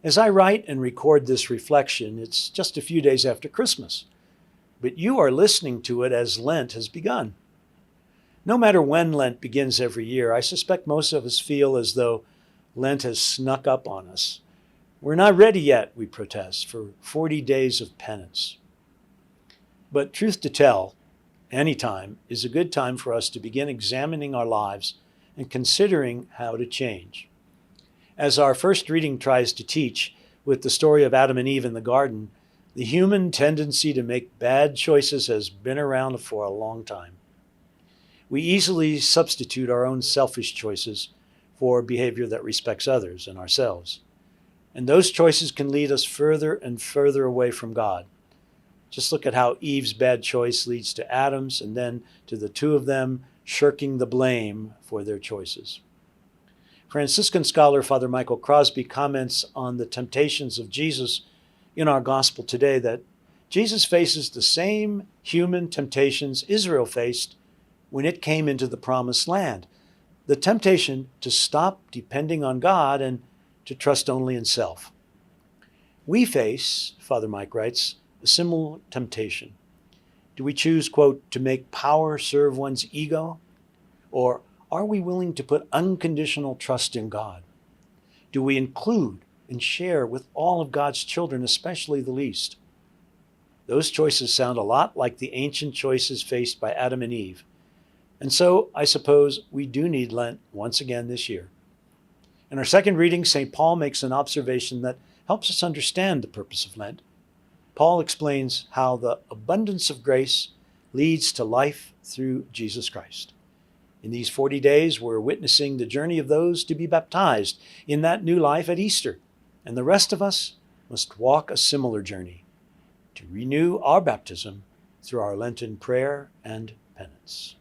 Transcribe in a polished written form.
As I write and record this reflection, it's just a few days after Christmas, but you are listening to it as Lent has begun. No matter when Lent begins every year, I suspect most of us feel as though Lent has snuck up on us. We're not ready yet, we protest, for 40 days of penance. But truth to tell, any time is a good time for us to begin examining our lives and considering how to change. As our first reading tries to teach, with the story of Adam and Eve in the garden, the human tendency to make bad choices has been around for a long time. We easily substitute our own selfish choices for behavior that respects others and ourselves. And those choices can lead us further and further away from God. Just look at how Eve's bad choice leads to Adam's and then to the two of them shirking the blame for their choices. Franciscan scholar Father Michael Crosby comments on the temptations of Jesus in our gospel today that Jesus faces the same human temptations Israel faced when it came into the promised land. The temptation to stop depending on God and to trust only in self. We face, Father Mike writes, a similar temptation. Do we choose, quote, to make power serve one's ego? Or are we willing to put unconditional trust in God? Do we include and share with all of God's children, especially the least? Those choices sound a lot like the ancient choices faced by Adam and Eve. And so I suppose we do need Lent once again this year. In our second reading, St. Paul makes an observation that helps us understand the purpose of Lent. Paul explains how the abundance of grace leads to life through Jesus Christ. In these 40 days, we're witnessing the journey of those to be baptized in that new life at Easter. And the rest of us must walk a similar journey to renew our baptism through our Lenten prayer and penance.